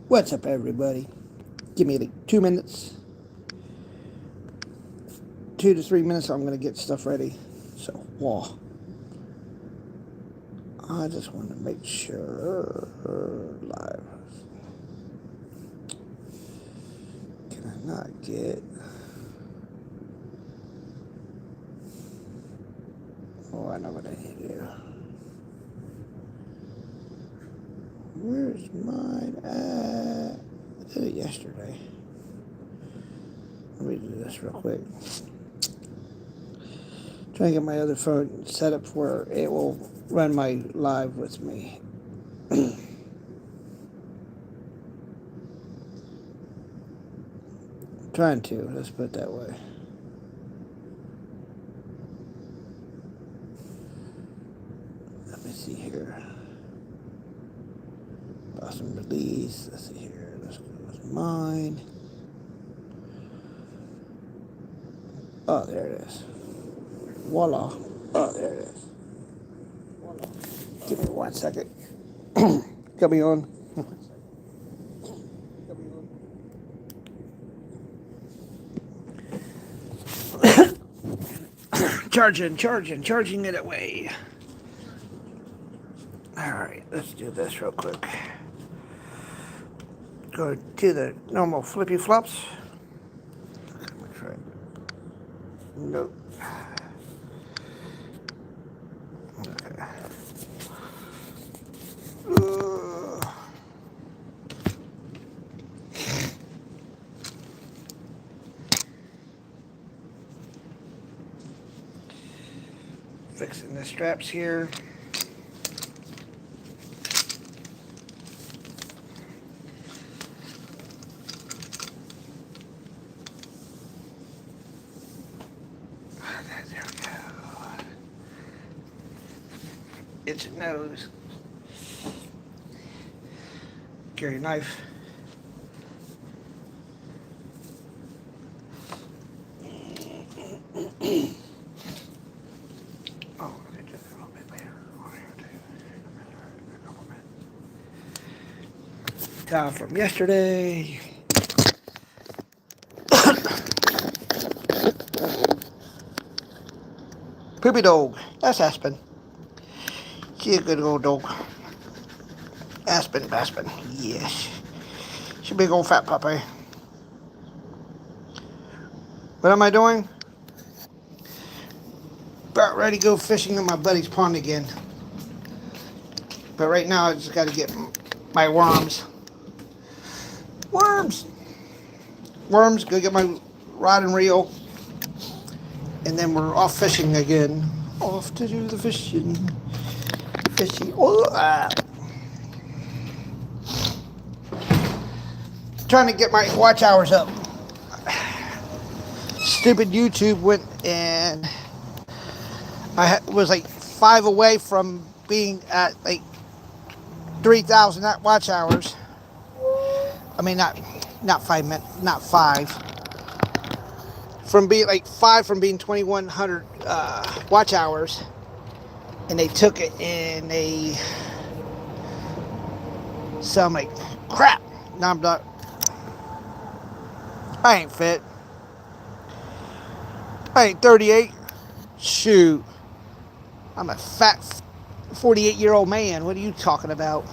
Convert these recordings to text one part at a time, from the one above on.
What's up, everybody? Give me like 2 minutes, 2 to 3 minutes. I'm gonna get stuff ready. So, whoa. I just want to make sure live. Can I not get? Oh, I know what I need to do. Where's mine at? I did it yesterday. Let me do this real quick. Trying to get my other phone set up where it will run my live with me. Trying to. Let's put it that way. Let me see here. Awesome release. Let's see here. Let's go with mine. Oh, there it is. Voila. Oh, there it is. Voila. Give me 1 second. Got me on. Charging it away. Alright, let's do this real quick. Go to the normal flippy flops. Let's try it. Nope. Okay. Fixing the straps here. There we go. Itch your nose. Carry a knife. Oh, let me do that a little bit later. Towel from yesterday. Poopy dog. That's Aspen. She's a good old dog. Aspen. Yes. She's a big old fat puppy. What am I doing? About ready to go fishing in my buddy's pond again. But right now I just got to get my worms. Worms, go get my rod and reel. And then we're off fishing again. Off to do the fishing. Oh, trying to get my watch hours up. Stupid YouTube went and I was like 5 away from being at like 3,000 watch hours. I mean, not 5 minutes, not 5. From being like 5 from being 2,100 watch hours, and they took it and so I'm like, crap. Now I'm not. I ain't fit. I ain't 38. Shoot. I'm a fat 48-year-old man. What are you talking about?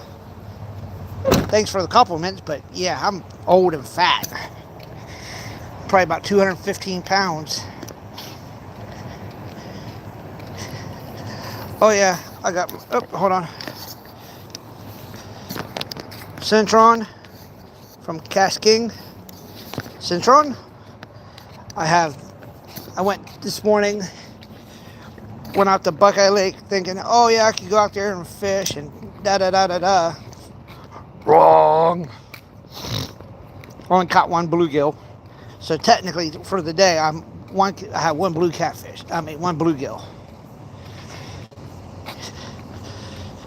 Thanks for the compliments, but yeah, I'm old and fat. Probably about 215 pounds. Oh yeah, I got, hold on. Centron from Cash King. Centron. I went this morning, went out to Buckeye Lake thinking, oh yeah, I could go out there and fish and da-da-da-da-da. Wrong. Only caught one bluegill. So technically for the day, I had one blue catfish. One bluegill.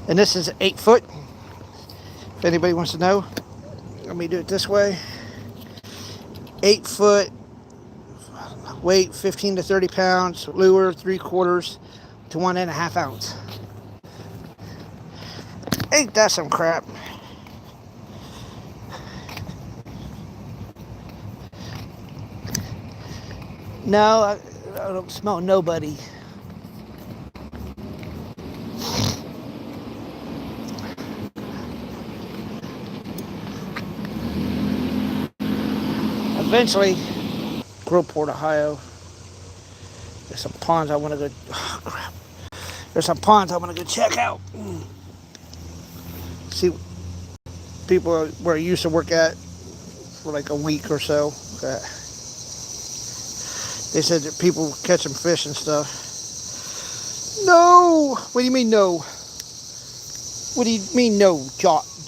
And this is 8 foot. If anybody wants to know, let me do it this way. 8 foot, weight 15 to 30 pounds, lure 3/4 to 1.5 ounce. Ain't that some crap? No, I don't smell nobody. Eventually, Groveport, Ohio. There's some ponds I want to go. Oh, crap. There's some ponds I want to go check out. See people where I used to work at for like a week or so. They said that people were catching fish and stuff. No! What do you mean no? What do you mean no?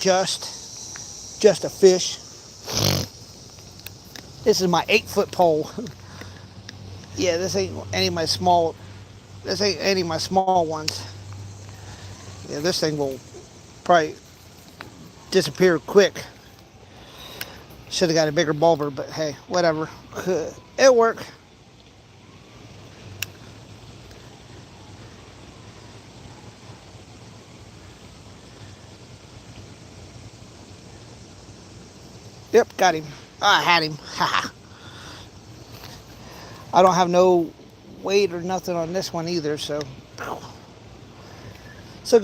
Just a fish. This is my 8-foot pole. Yeah, this ain't any of my small. This ain't any of my small ones. Yeah, this thing will probably disappear quick. Should have got a bigger bulber, but hey, whatever. It'll work. Yep, got him. I had him. Haha. I don't have no weight or nothing on this one either, so go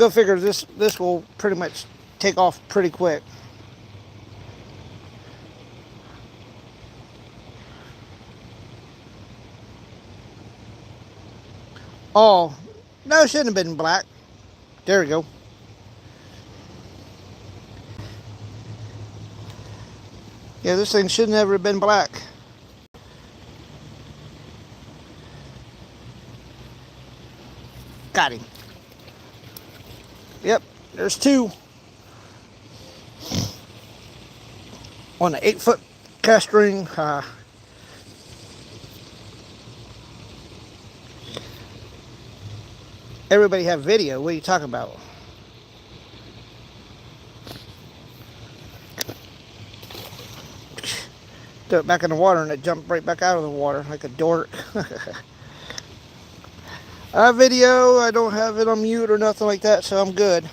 figure. This will pretty much take off pretty quick. Oh, no, it shouldn't have been black. There we go. Yeah, this thing should never have been black. Got him. Yep, there's two. On the 8-foot cast string. Everybody have video. What are you talking about? Threw it back in the water and it jumped right back out of the water like a dork. I have video. I don't have it on mute or nothing like that, so I'm good.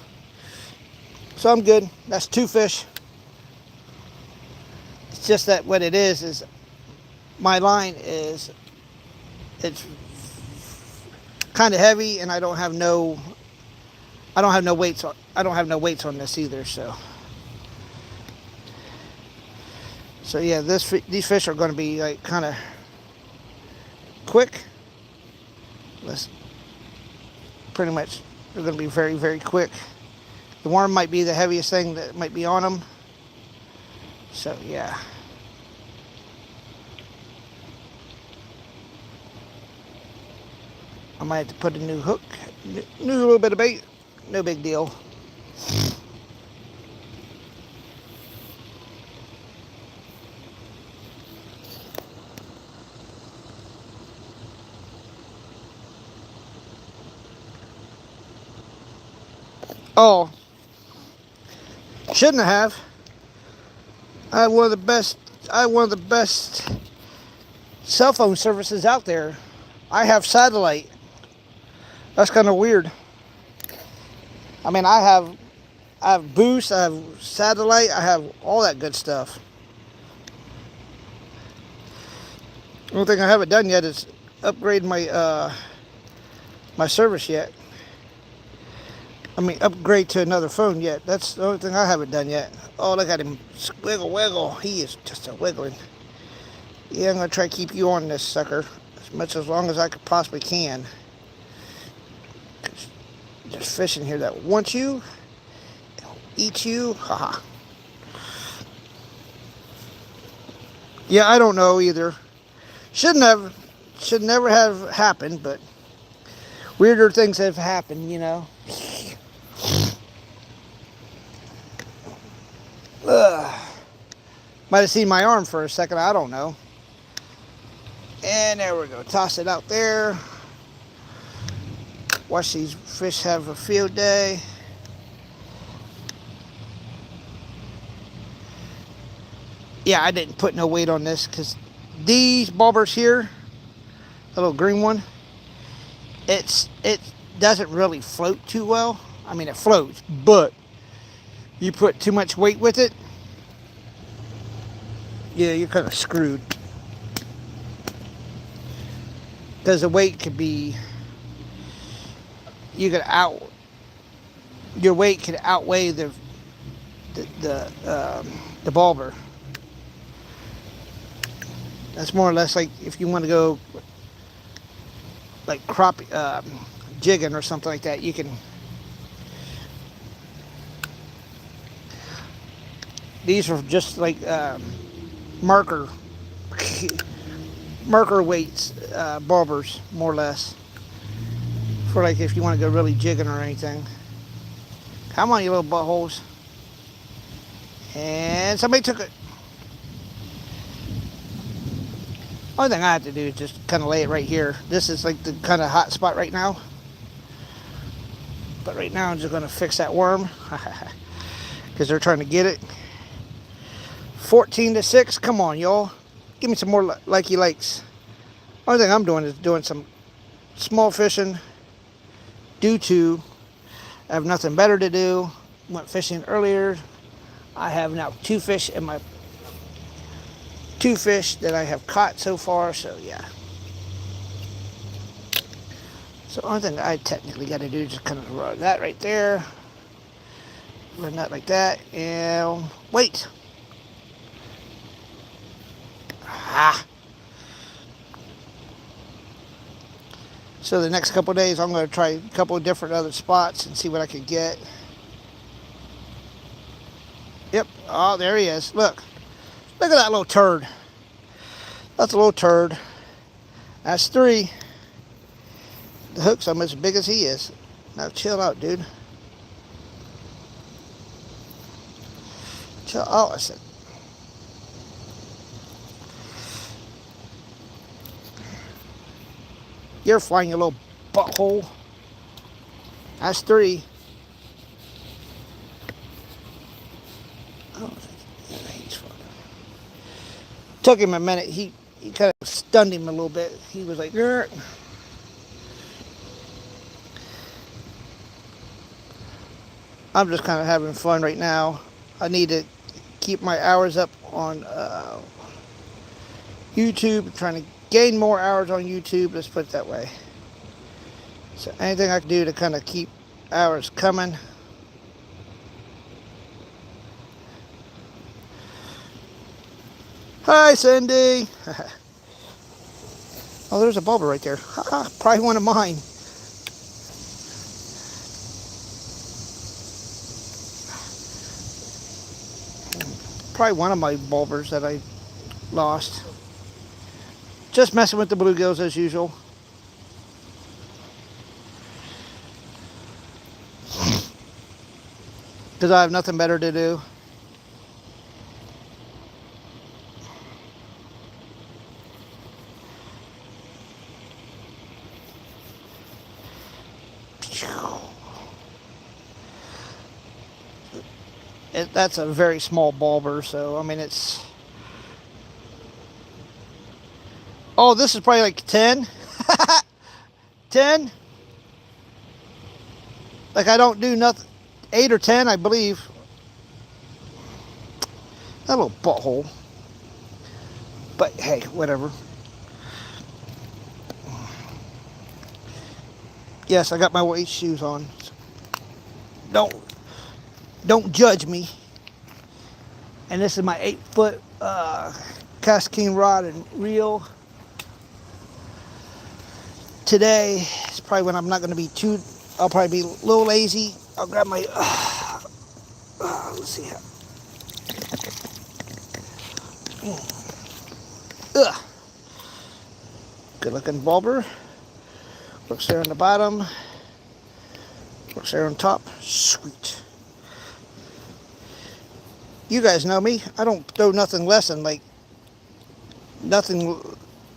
That's 2 fish. It's just that what it is my line is, it's kind of heavy, and I don't have no weights on. I don't have no weights on this either, so yeah, these fish are going to be like kind of quick. Pretty much, they're going to be very, very quick. The worm might be the heaviest thing that might be on them. So yeah. I might have to put a new hook, new little bit of bait. No big deal. Oh, shouldn't have. I have one of the best cell phone services out there. I have satellite. That's kind of weird. I mean, I have Boost, I have satellite, I have all that good stuff. The only thing I haven't done yet is upgrade my my service yet. I mean, upgrade to another phone yet. That's the only thing I haven't done yet. Oh, look at him. Wiggle, wiggle. He is just a wiggling. Yeah, I'm going to try to keep you on this sucker as long as I possibly can. There's fish in here that want you. They'll eat you. Haha. Yeah, I don't know either. Should never have happened, but weirder things have happened, you know. Might have seen my arm for a second, I don't know. And there we go. Toss it out there. Watch these fish have a field day. Yeah, I didn't put no weight on this because these bobbers here, the little green one, it doesn't really float too well. I mean, it floats, but you put too much weight with it, yeah, you're kind of screwed. because the weight could be, you could out, your weight could outweigh the bulber. That's more or less like if you want to go like crop jigging or something like that. You can. These are just like marker marker weights, bulbers, more or less, for like if you want to go really jigging or anything. Come on, you little buttholes. And somebody took it. Only thing I have to do is just kind of lay it right here. This is like the kind of hot spot right now. But right now I'm just going to fix that worm. Because they're trying to get it. 14-6. Come on, y'all. Give me some more likey likes. Only thing I'm doing is doing some small fishing. Due to I have nothing better to do. Went fishing earlier. I have now two fish that I have caught so far, so yeah. So the only thing I technically got to do is just kind of run that right there. Run that like that, and wait. Ah. So the next couple of days I'm going to try a couple of different other spots and see what I can get. Yep. Oh, there he is. Look. Look at that little turd. That's a little turd. That's 3. The hook's almost as big as he is. Now chill out, dude. Chill out, I said. You're flying, you little butthole. That's 3. Oh, yeah, he's fine. Took him a minute. He kind of stunned him a little bit. He was like, Grr. I'm just kind of having fun right now. I need to keep my hours up on YouTube. I'm trying to gain more hours on YouTube. Let's put it that way. So anything I can do to kind of keep hours coming. Hi, Cindy. Oh, there's a bulber right there. Probably one of mine. Probably one of my bulbers that I lost. Just messing with the bluegills as usual. Because I have nothing better to do. That's a very small bulber, so I mean it's. Oh, this is probably like 10. 10. Like I don't do nothing. 8 or 10, I believe. That little butthole. But hey, whatever. Yes, I got my weight shoes on. Don't judge me. And this is my 8-foot casting rod and reel. Today is probably when I'm not going to be too. I'll probably be a little lazy. I'll grab my. Let's see how. Good looking bulber. Looks there on the bottom. Looks there on top. Sweet. You guys know me. I don't throw nothing less than like nothing,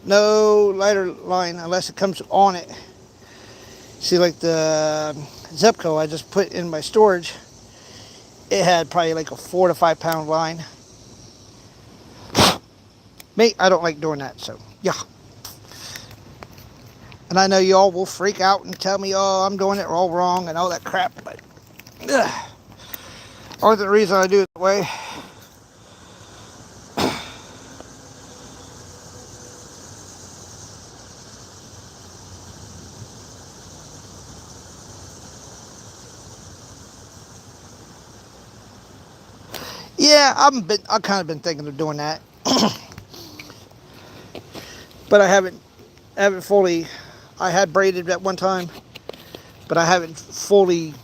no lighter line unless it comes on it. See, like the Zepco I just put in my storage, it had probably like a 4 to 5 pound line. Me, I don't like doing that, so yeah. And I know y'all will freak out and tell me, oh, I'm doing it all wrong and all that crap, but only the reason I do it that way. Yeah, I've kind of been thinking of doing that, but I haven't fully. I had braided at one time, but I haven't fully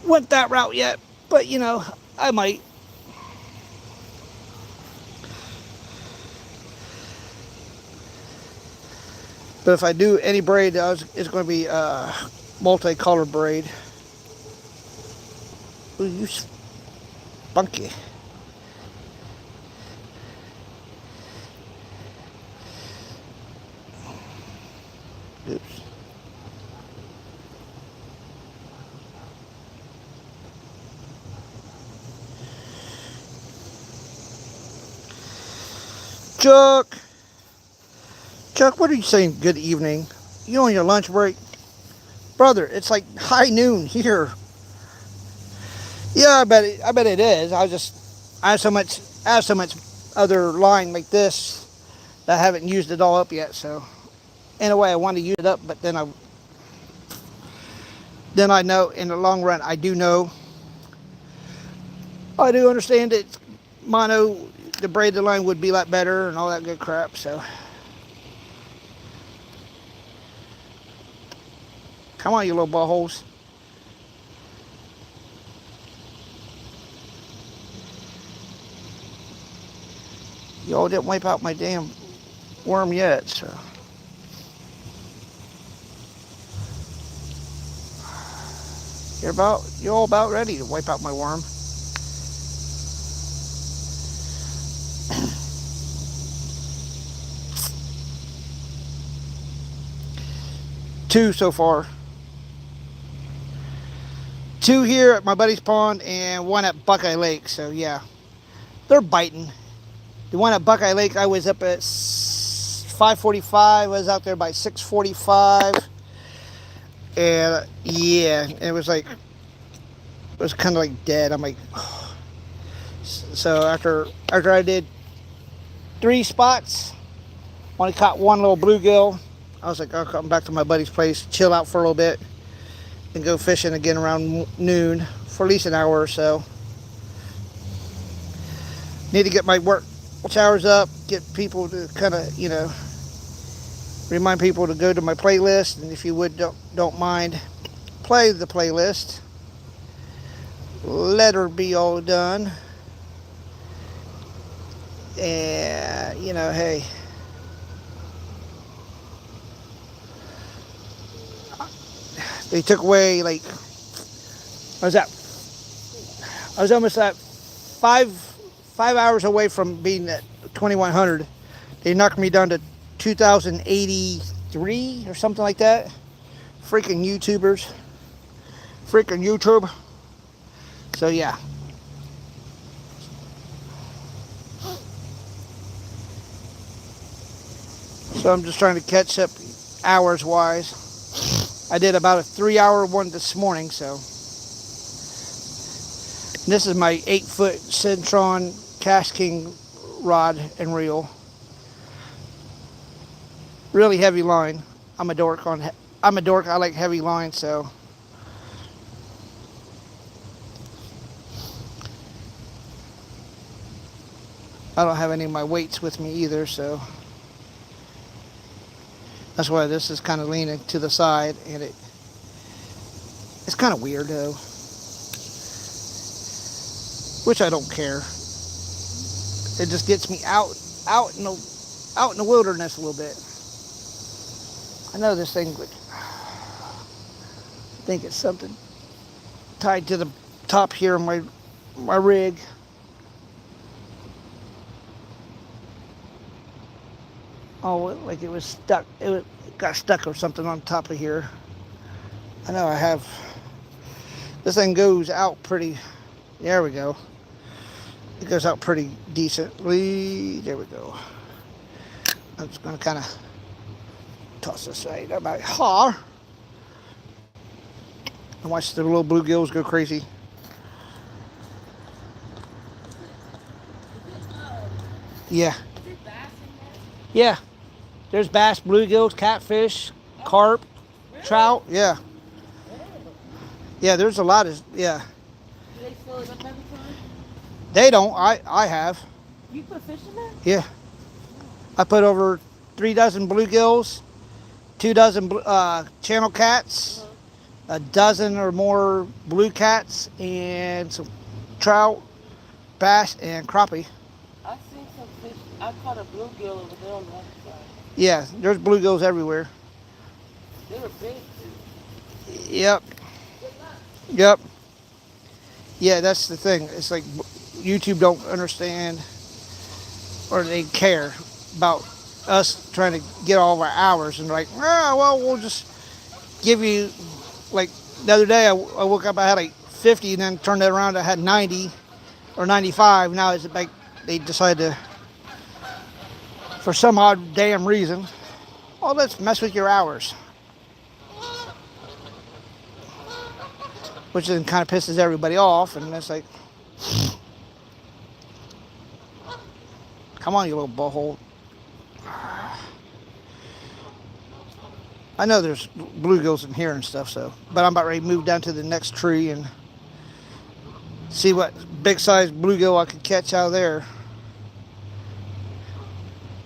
went that route yet. But I might. But if I do any braid, it's going to be multicolored braid. Ooh, you spunky. Oops. Chuck, Chuck, what are you saying? Good evening. You on your lunch break, brother? It's like high noon here. Yeah, I bet it is. I have so much other line like this that I haven't used it all up yet. So in a way, I want to use it up, but then I know in the long run, I do understand that mono, the braided line would be a lot better and all that good crap. So come on, you little buttholes. Y'all didn't wipe out my damn worm yet, so. You're all about ready to wipe out my worm. Two so far. Two here at my buddy's pond and one at Buckeye Lake, so yeah. They're biting. The one at Buckeye Lake, I was up at 5:45. I was out there by 6:45. And yeah, it was kind of like dead. I'm like, oh. So after I did 3 spots, only caught one little bluegill. I was like, I'll come back to my buddy's place, chill out for a little bit, and go fishing again around noon for at least an hour or so. Need to get my work hours up, get people to kind of, remind people to go to my playlist, and if you would, don't mind, play the playlist. Let her be all done. And, hey, they took away, like, I was almost at 5 hours away from being at 2100. They knocked me down to 2083 or something like that. Freaking YouTubers. Freaking YouTube. So yeah. So I'm just trying to catch up hours wise. I did about a 3-hour one this morning, so. And this is my 8-foot Centron Cash King rod and reel. Really heavy line. I'm a dork. I like heavy line, so. I don't have any of my weights with me either, so. That's why this is kind of leaning to the side, and it's kind of weird though. Which I don't care. It just gets me out in the wilderness a little bit. I know this thing would. I think it's something tied to the top here of my rig. Oh, like it was stuck. It got stuck or something on top of here. I know I have. This thing goes out pretty. There we go. It goes out pretty decently. There we go. I'm just gonna kind of toss this right about here. And watch the little bluegills go crazy. Yeah. Yeah. There's bass, bluegills, catfish, carp, trout. Yeah. Yeah, there's a lot of, yeah. Do they fill it up every time? They don't. I have. You put fish in there? Yeah. Oh. I put over 3 dozen bluegills, 2 dozen channel cats, Uh-huh. a dozen or more blue cats, and some trout, bass, and crappie. I seen some fish. I caught a bluegill over there on the other side. Yeah, there's bluegills everywhere. They were big too. Yep, yep. Yeah, that's the thing. It's like YouTube don't understand or they care about us trying to get all of our hours and like, ah, well, we'll just give you like the other day. I woke up, I had like 50, and then turned that around. I had 90 or 95. Now it's like they decided to, for some odd damn reason, oh, let's mess with your hours, which then kind of pisses everybody off. And it's like, come on, you little butthole. I know there's bluegills in here and stuff, so, but I'm about ready to move down to the next tree and see what big size bluegill I could catch out of there.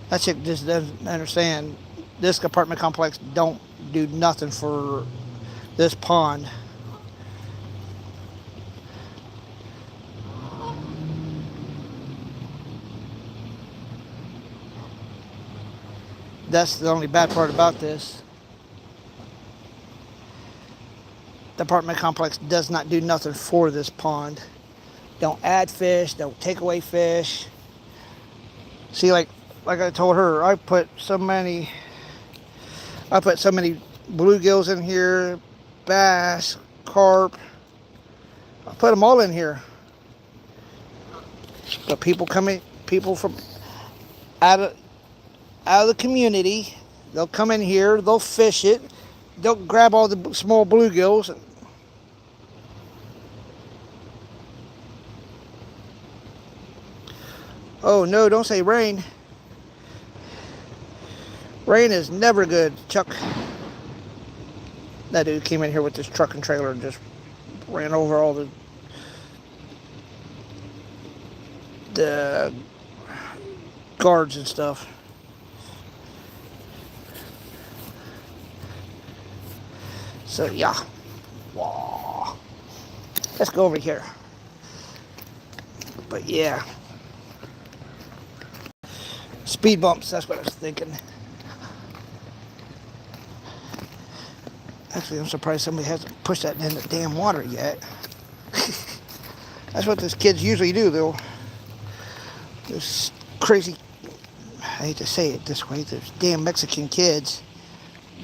That chick just doesn't understand. This apartment complex don't do nothing for this pond. That's the only bad part about this. The apartment complex does not do nothing for this pond. Don't add fish, don't take away fish. See, like I told her, I put so many bluegills in here, bass, carp. I put them all in here. But people from out of out of the community, they'll come in here, they'll fish it, they'll grab all the small bluegills. Oh no, don't say rain. Rain is never good, Chuck. That dude came in here with this truck and trailer and just ran over all the guards and stuff. So yeah. Whoa. Let's go over here. But yeah. Speed bumps, that's what I was thinking. Actually, I'm surprised somebody hasn't pushed that in the damn water yet. That's what those kids usually do, though. Those crazy, I hate to say it this way, those damn Mexican kids,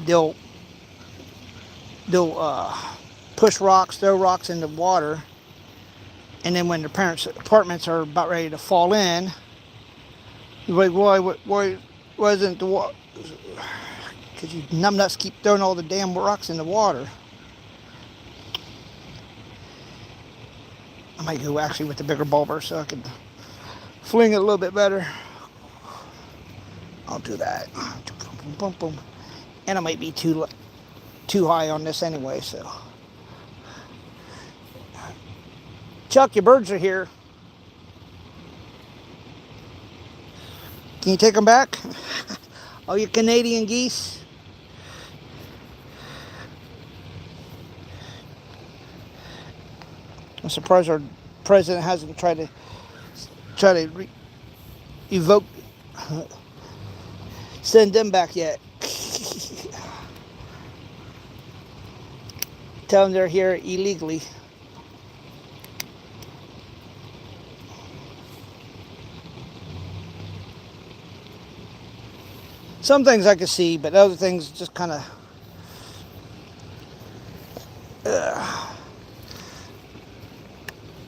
they'll push rocks, throw rocks in the water, and then when their parents' apartments are about ready to fall in, you're like, why wasn't the water? Because you numbnuts keep throwing all the damn rocks in the water. I might go actually with the bigger bobber so I can fling it a little bit better. I'll do that. Boom, boom, boom. And I might be too high on this anyway, so. Chuck, your birds are here. Can you take them back? All you Canadian geese? I'm surprised our president hasn't tried to evoke, send them back yet. Tell them they're here illegally. Some things I can see, but other things just kind of.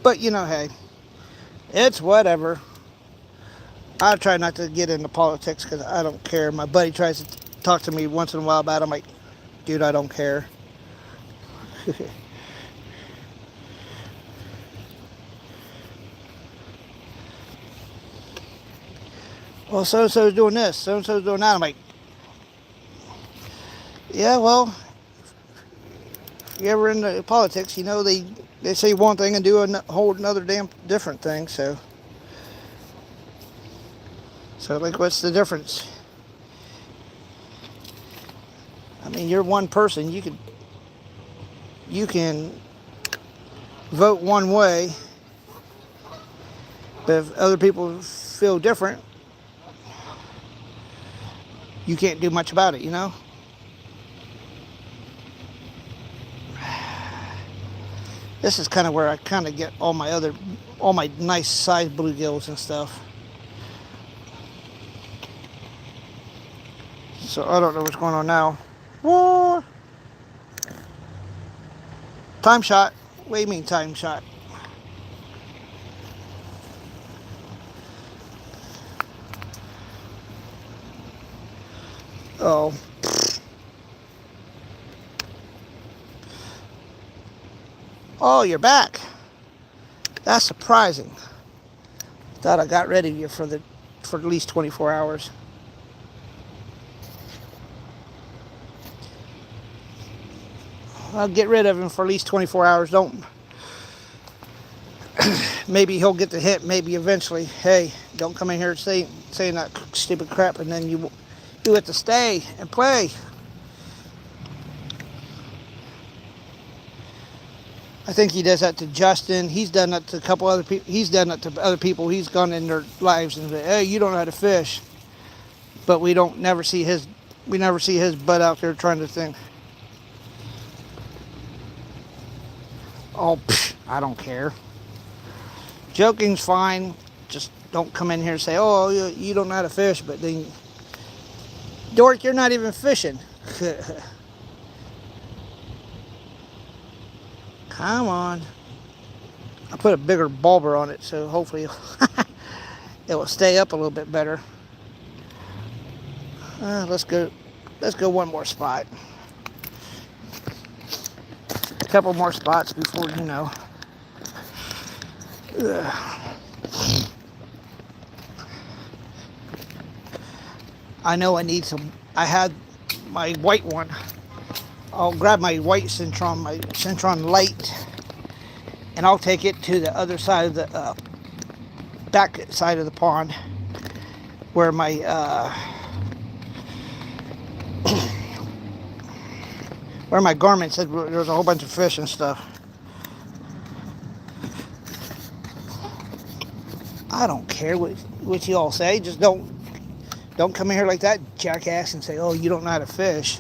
But you know, hey, it's whatever. I try not to get into politics because I don't care. My buddy tries to talk to me once in a while about it. I'm like, dude, I don't care. Well, so and so's doing this, so and so's doing that. I'm like, yeah, well, you ever into politics, you know they say one thing and do a whole another damn different thing. So like, what's the difference? I mean, you're one person. You can vote one way, but if other people feel different, you can't do much about it. You know. This is kind of where I kind of get all my nice sized bluegills and stuff. So I don't know what's going on now. Whoa! Time shot. What do you mean time shot? Oh. Oh, you're back. That's surprising. Thought I got rid of you for at least 24 hours. I'll get rid of him for at least 24 hours. Don't. Maybe he'll get the hint. Maybe eventually. Hey, don't come in here saying that stupid crap, and then you have to stay and play. I think he does that to Justin. He's done that to a couple other people. He's done that to other people. He's gone in their lives and said, "Hey, you don't know how to fish," but we don't never see his. We never see his butt out there trying to think. Oh, I don't care. Joking's fine. Just don't come in here and say, "Oh, you don't know how to fish," but then, Dork, you're not even fishing. Come on. I put a bigger bulber on it, so hopefully it will stay up a little bit better. Let's go. Let's go one more spot. A couple more spots before you know. Ugh. I know I need some. I had my white one. I'll grab my white Centron, my Centron Light, and I'll take it to the other side of the back side of the pond where my where my garment said there was a whole bunch of fish and stuff. I don't care what you all say. Just don't come in here like that, jackass, and say, "Oh, you don't know how to fish."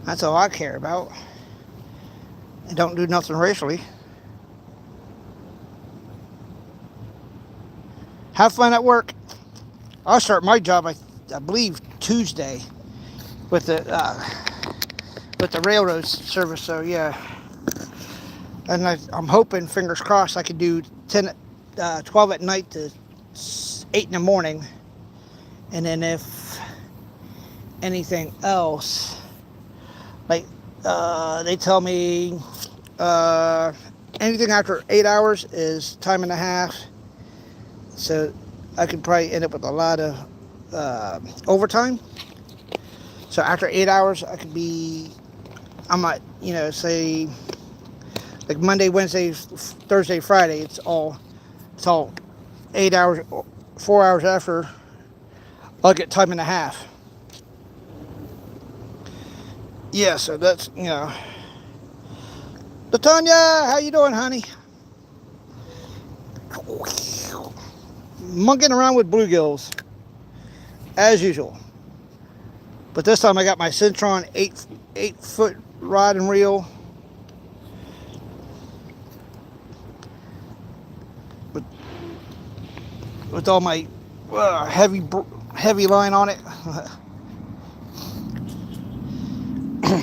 That's all I care about. And don't do nothing racially. Have fun at work. I'll start my job, I believe, Tuesday with the railroad service. So yeah, and I'm hoping, fingers crossed, I could do 12 at night to 8 in the morning, and then if anything else, like they tell me anything after 8 hours is time and a half, so I could probably end up with a lot of overtime. So after 8 hours, I might, say like Monday, Wednesday, Thursday, Friday. It's all 8 hours, 4 hours after. I'll get time and a half. Yeah, so that's, Latonya, how you doing, honey? Monkeying around with bluegills, as usual. But this time I got my Centron 8-foot rod and reel. With all my heavy line on it.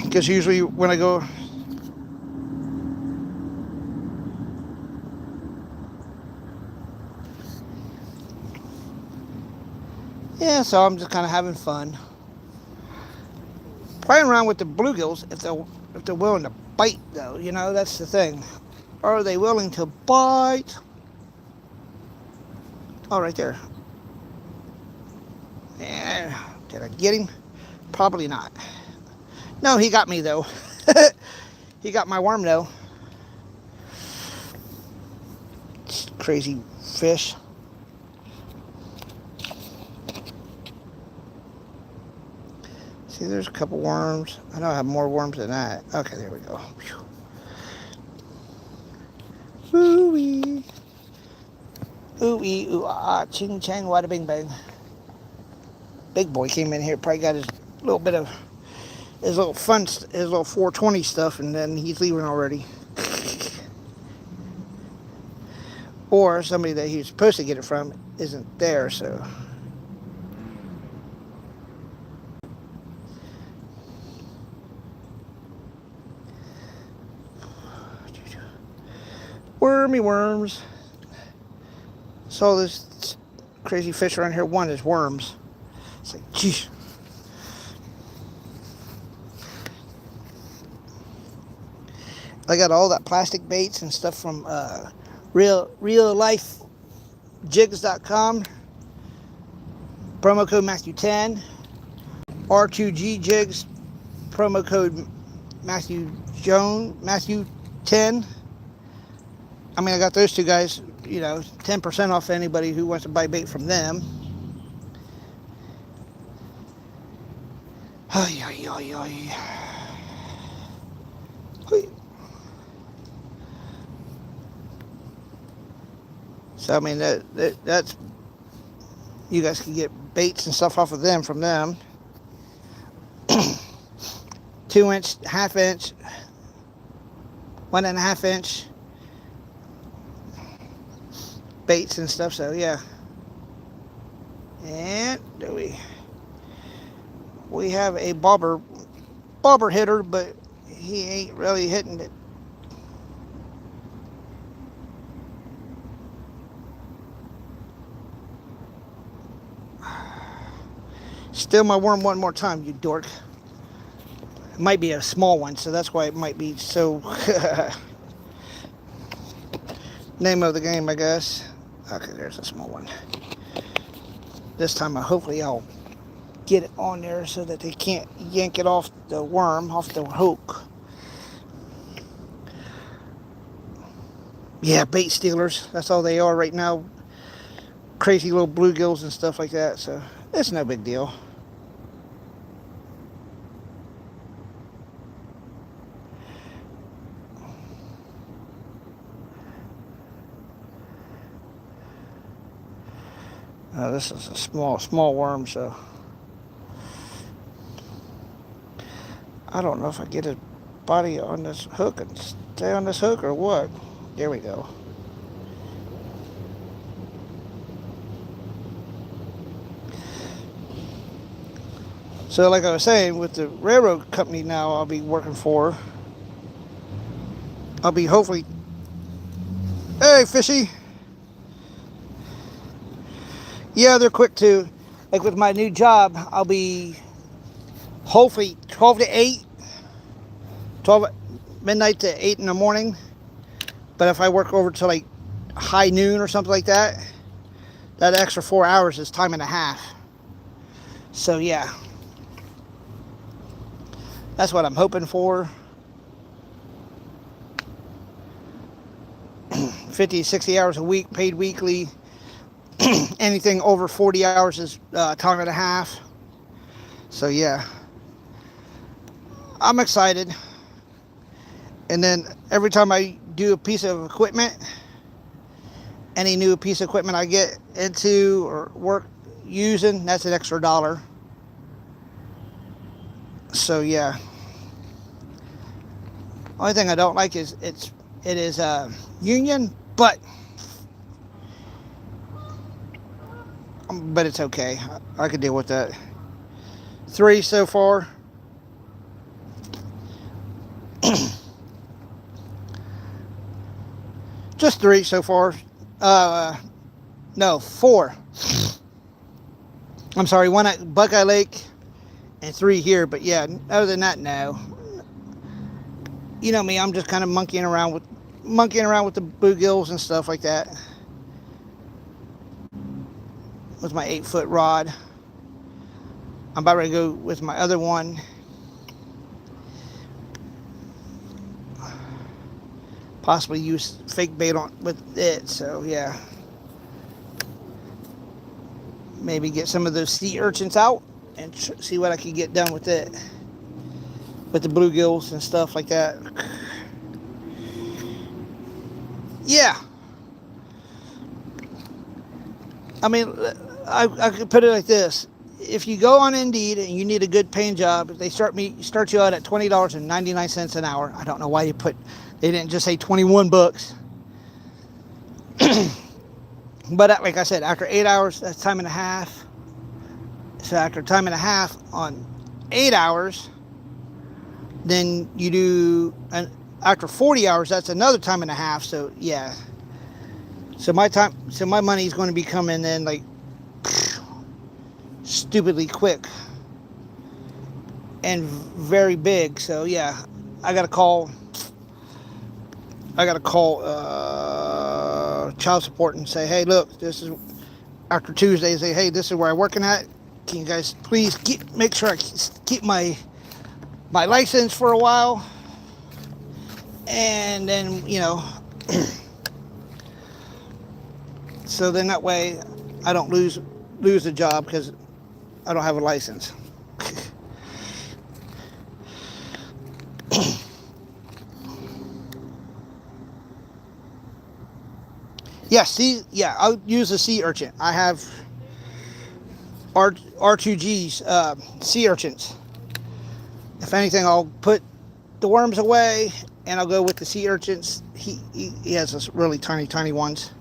Because usually when I go, yeah, so I'm just kind of having fun, playing around with the bluegills. If they're willing to bite, though, that's the thing. Are they willing to bite? Oh, right there. Yeah, did I get him? Probably not. No, he got me though. He got my worm though. Crazy fish. See, there's a couple worms. I know I have more worms than that. Okay, there we go. Ooh-wee. Ooh-wee, ooh-ah, ching-chang, wada-bing-bang. Big boy came in here, probably got his little bit of, his little fun, his little 420 stuff, and then he's leaving already. Or somebody that he was supposed to get it from isn't there, so. Wormy worms. Saw this crazy fish around here. One is worms. It's like, geez. I got all that plastic baits and stuff from real lifejigs.com. Promo code Matthew10. R2G jigs. Promo code Matthew10. I mean, I got those two guys, 10% off anybody who wants to buy bait from them. Ay, ay, ay, ay. So, I mean, that's, you guys can get baits and stuff off of them from them. 2-inch, half-inch, 1.5-inch baits and stuff, so yeah. And we have a bobber hitter, but he ain't really hitting it. Steal my worm one more time, you dork. It might be a small one, so that's why it might be so. Name of the game, I guess. Okay, there's a small one. This time, hopefully, I'll get it on there so that they can't yank it off the worm, off the hook. Yeah, bait stealers. That's all they are right now. Crazy little bluegills and stuff like that, so it's no big deal. This is a small worm, so I don't know if I get his body on this hook and stay on this hook or what. There we go. So like I was saying, with the railroad company now I'll be working for, I'll be hopefully, hey fishy, yeah, they're quick too. Like with my new job, I'll be hopefully 12 to 8, 12 midnight to 8 in the morning. But if I work over to like high noon or something like that, that extra 4 hours is time and a half. So yeah, that's what I'm hoping for. 50, 60 hours a week, paid weekly. Anything over 40 hours is time and a half. So yeah, I'm excited. And then every time I do a piece of equipment, any new piece of equipment I get into or work using, that's an extra $1. So yeah. Only thing I don't like is it is union, but it's okay. I can deal with that. 3 so far. Just 3 so far. No, 4. I'm sorry, 1 at Buckeye Lake and 3 here. But yeah, other than that, no. You know me, I'm just kind of monkeying around with the bluegills and stuff like that. With my 8-foot rod. I'm about ready to go with my other one. possibly use fake bait on with it. So yeah, maybe get some of those sea urchins out and see what I can get done with it, with the bluegills and stuff like that. Yeah, I mean, I could put it like this: if you go on Indeed and you need a good paying job, they start you out at $20.99 an hour. I don't know why they didn't just say 21 bucks. But like I said, after 8 hours, that's time and a half. So after time and a half on 8 hours, then you do, and after 40 hours, that's another time and a half. So yeah, so my money is going to be coming in like stupidly quick and very big. So yeah, I gotta call. I gotta call child support and say, hey, look, this is after Tuesday. Say, hey, this is where I'm working at. Can you guys please make sure I keep my license for a while, and then so then that way I don't lose the job because I don't have a license. I'll use a sea urchin. I have R2G's sea urchins. If anything, I'll put the worms away and I'll go with the sea urchins. He has this really tiny ones,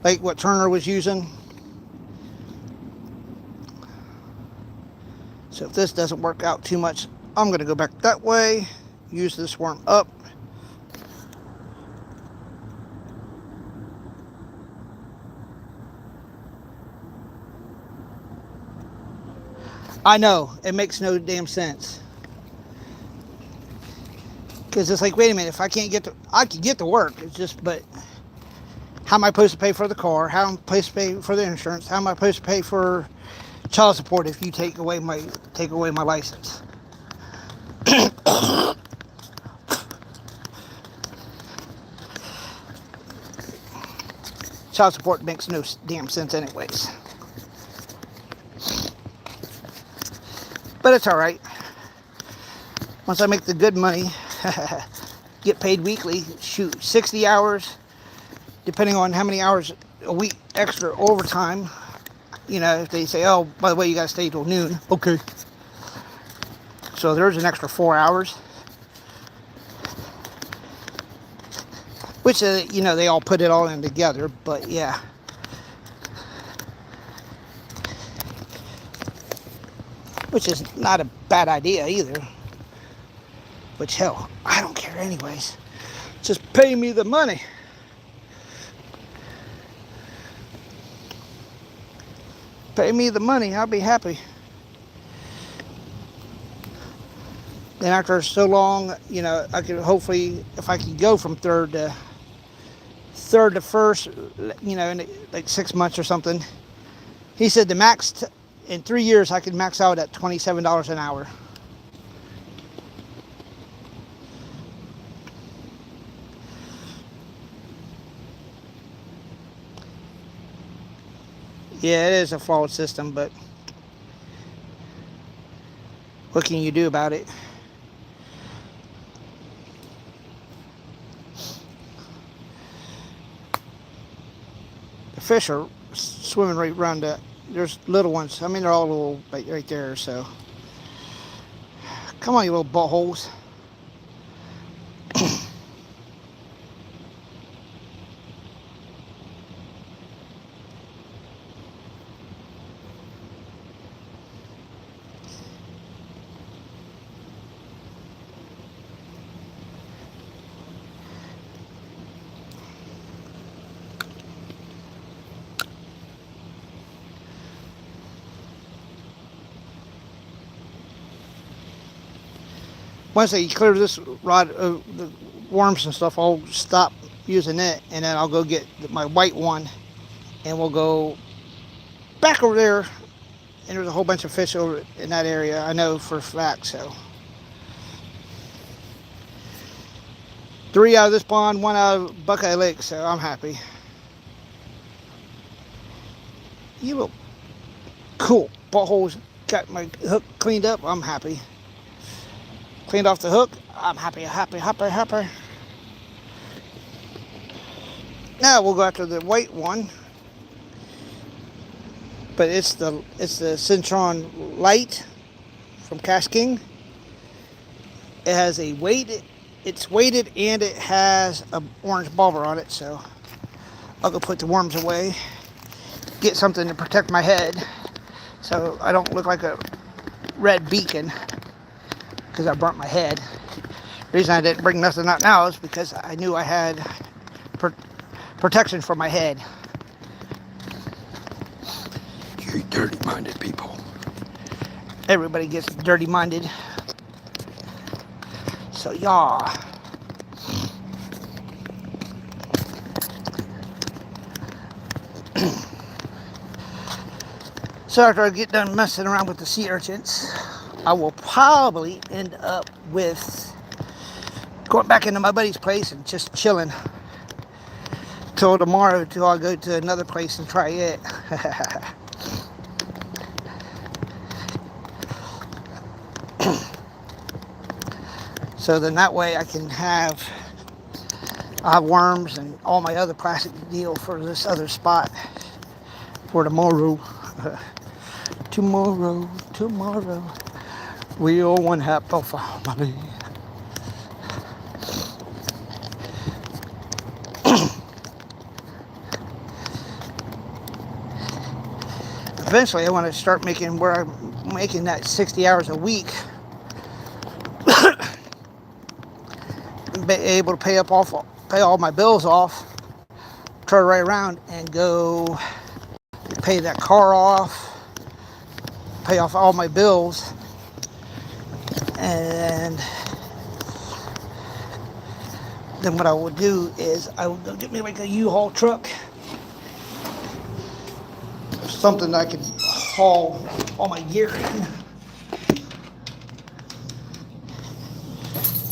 like what Turner was using. So if this doesn't work out too much, I'm going to go back that way, use this worm up. I know, it makes no damn sense. Because it's like, wait a minute, if I can't I can get to work. It's just, but how am I supposed to pay for the car? How am I supposed to pay for the insurance? How am I supposed to pay for child support if you take away my license? Child support makes no damn sense anyways. But it's all right. Once I make the good money, get paid weekly, shoot, 60 hours, depending on how many hours a week extra overtime. If they say, oh, by the way, you got to stay till noon. Okay. So there's an extra 4 hours. Which, they all put it all in together, but yeah. Which is not a bad idea either. Which, hell, I don't care anyways. Just pay me the money. Pay me the money, I'll be happy. Then after so long, I could hopefully, if I could go from third to first, in like 6 months or something. He said the max in 3 years I could max out at $27 an hour. Yeah, it is a flawed system, but what can you do about it? The fish are swimming right around there's little ones. I mean, they're all little right there, so. Come on, you little buttholes. Once I clear this rod of the worms and stuff, I'll stop using it, and then I'll go get my white one, and we'll go back over there, and there's a whole bunch of fish over in that area, I know for a fact, so. Three out of this pond, one out of Buckeye Lake, so I'm happy. You little cool buttholes. Got my hook cleaned up. I'm happy. Cleaned off the hook. I'm happy, happy, happy, happy. Now we'll go after the white one, but it's the Cintron Light from Cash King. It has a weight. It's weighted and it has an orange bobber on it. So I'll go put the worms away. Get something to protect my head, so I don't look like a red beacon because I burnt my head. The reason I didn't bring nothing out now is because I knew I had protection for my head. You dirty-minded people. Everybody gets dirty-minded. So yeah. So after I get done messing around with the sea urchins, I will probably end up with going back into my buddy's place and just chilling till tomorrow, till I go to another place and try it. So then that way I'll have worms and all my other plastic deal for this other spot for tomorrow. Tomorrow, we all one happy family. Eventually, I want to start making where I'm making that 60 hours a week, be able to pay all my bills off, turn right around and go pay that car off, pay off all my bills, and then what I will do is I will go get me like a U-Haul truck, something that I can haul all my gear in.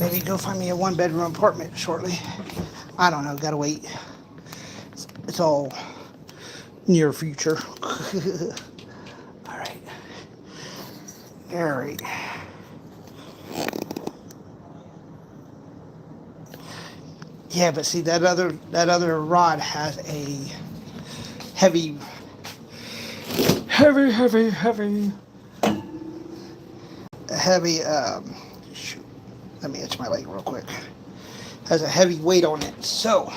Maybe go find me a one-bedroom apartment shortly. I don't know, gotta wait. It's all near future. Alright. Alright. Yeah, but see that other rod has a heavy shoot, let me itch my leg real quick. Has a heavy weight on it, so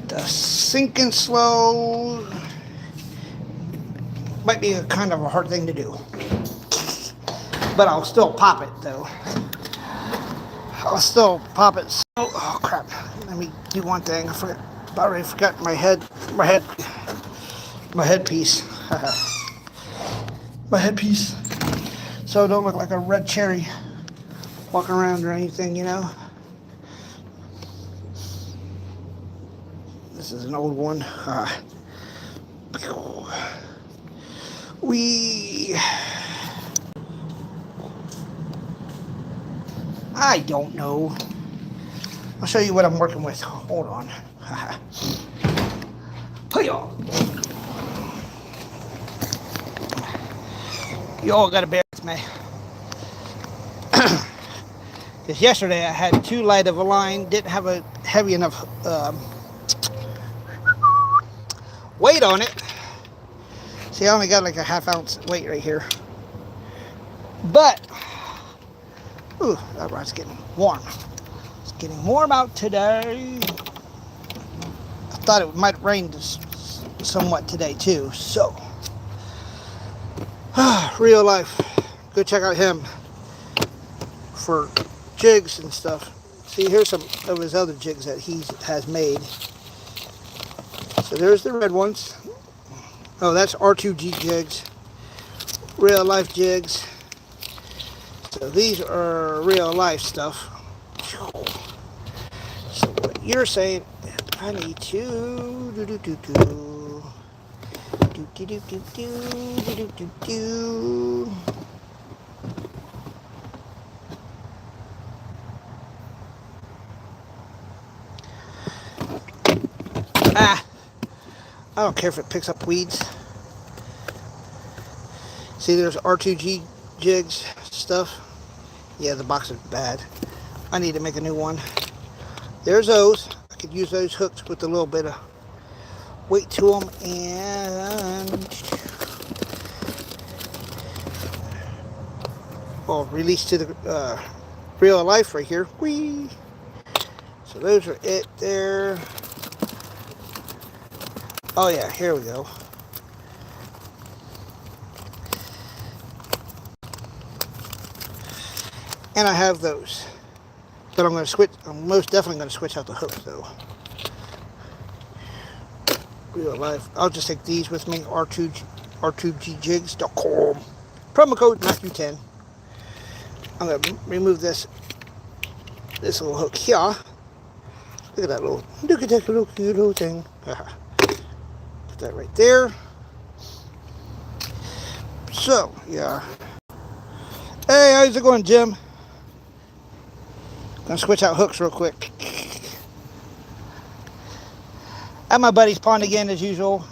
the sinking slow might be a kind of a hard thing to do, but I'll still pop it though. I'll still pop it. So, oh crap! Let me do one thing. I already forgot my headpiece. My headpiece. So it don't look like a red cherry walking around or anything, you know. This is an old one. I don't know. I'll show you what I'm working with. Hold on. Hi-ya. You all gotta bear with me. Because yesterday I had too light of a line, didn't have a heavy enough weight on it. See, I only got like a half-ounce weight right here. But, ooh, that rod's getting warm. It's getting warm out today. I thought it might rain somewhat today too, so. Real life. Go check out him for jigs and stuff. See, here's some of his other jigs that he has made. So there's the red ones. Oh, that's R2G jigs. Real life jigs. So these are real life stuff. So what you're saying, I need to Ah, I don't care if it picks up weeds. See, there's R2G jigs stuff. Yeah, the box is bad. I need to make a new one. There's those. I could use those hooks with a little bit of weight to them, and well, release to the real life right here. Whee! So those are it there. Oh yeah, here we go. And I have those. But I'm going to switch. I'm most definitely going to switch out the hooks though. Real life. I'll just take these with me. R2GJigs.com. Promo code Matthew10. I'm going to remove this little hook here. Look at that little thing. Put that right there. So, yeah. Hey, how's it going, Jim? Gonna switch out hooks real quick. At my buddy's pond again, as usual.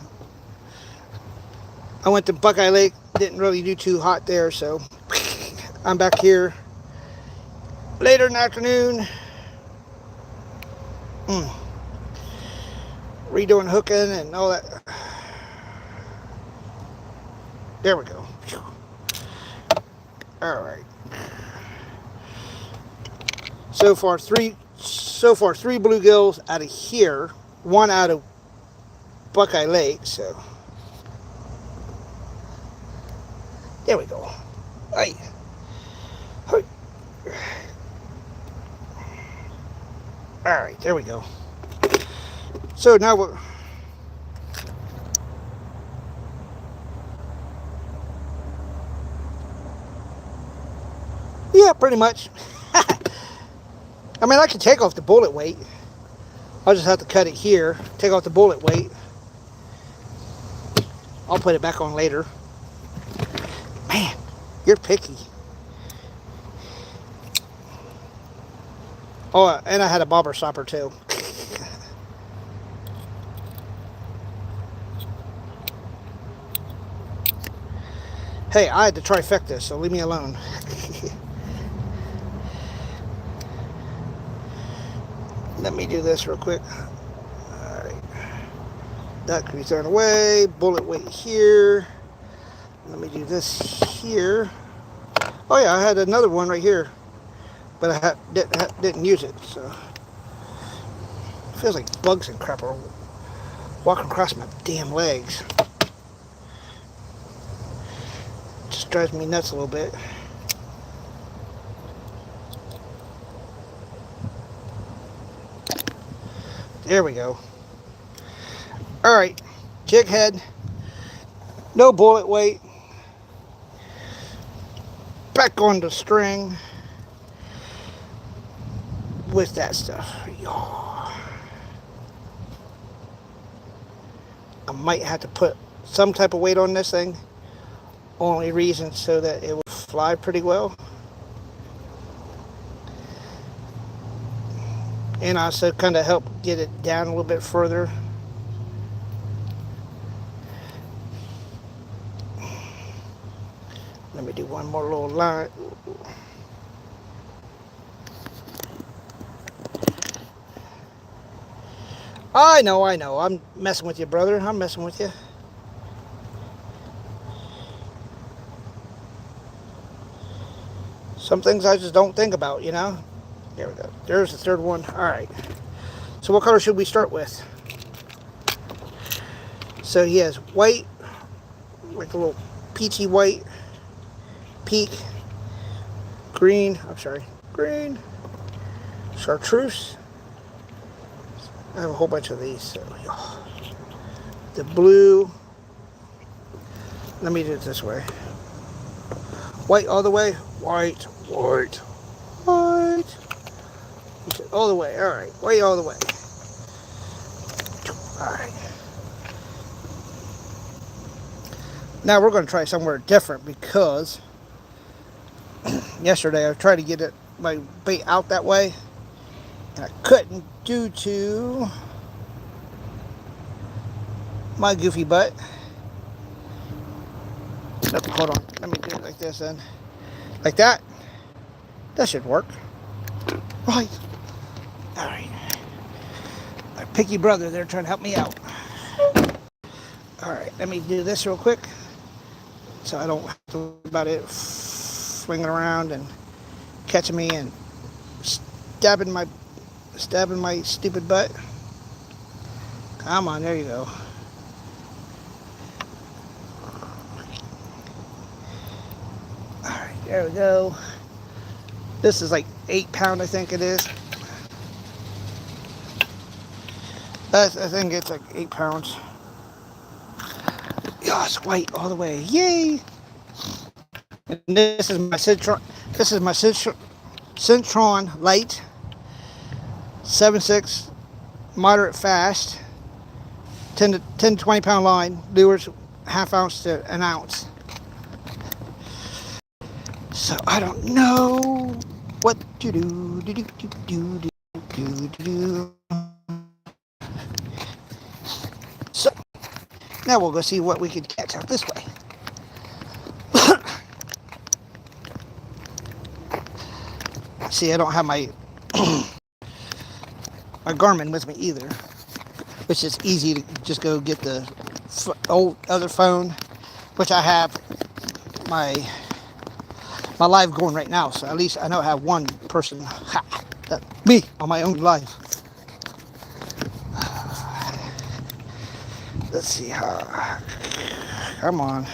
I went to Buckeye Lake. Didn't really do too hot there, so I'm back here later in the afternoon. Redoing hooking and all that. There we go. All right. So far three bluegills out of here, one out of Buckeye Lake. So there we go. Hey. All right, there we go. So now we're yeah, pretty much. I mean, I can take off the bullet weight. I'll just have to cut it here, take off the bullet weight. I'll put it back on later. Man, you're picky. Oh, and I had a bobber stopper too. Hey, I had the trifecta, so leave me alone. Let me do this real quick. Alright. That can be thrown away. Bullet weight here. Let me do this here. Oh yeah, I had another one right here. But I didn't use it, so. It feels like bugs and crap are walking across my damn legs. Just drives me nuts a little bit. There we go. Alright, jig head, no bullet weight, back on the string with that stuff. I might have to put some type of weight on this thing, only reason so that it will fly pretty well. And also kind of help get it down a little bit further. Let me do one more little line. I know. I'm messing with you, brother. I'm messing with you. Some things I just don't think about, you know? There we go. There's the third one. All right. So what color should we start with? So he has white, like a little peachy white, peak, green, green, chartreuse. I have a whole bunch of these. So, the blue. Let me do it this way. White all the way. White. All the way. All right. White all the way. All right. Now we're going to try somewhere different because yesterday I tried to get my bait out that way and I couldn't due to my goofy butt. Nope, hold on. Let me do it like this then. Like that. That should work. Right. Alright. My picky brother there trying to help me out. Alright, let me do this real quick so I don't have to worry about it swinging around and catching me and stabbing my stupid butt. Come on, there you go. Alright, there we go. This is like 8 pound, I think it is. I think it's like 8 pounds. Yes, white all the way. Yay! And this is my Citron. This is my Citron Light 7.6 moderate fast 10 to 20 pound line, lures ½ ounce to an ounce. So I don't know what to do. So now we'll go see what we can catch out this way. See, I don't have my my Garmin with me either, which is easy to just go get the old other phone, which I have my live going right now, so at least I know I have one person, me, on my own live. Let's see how, come on.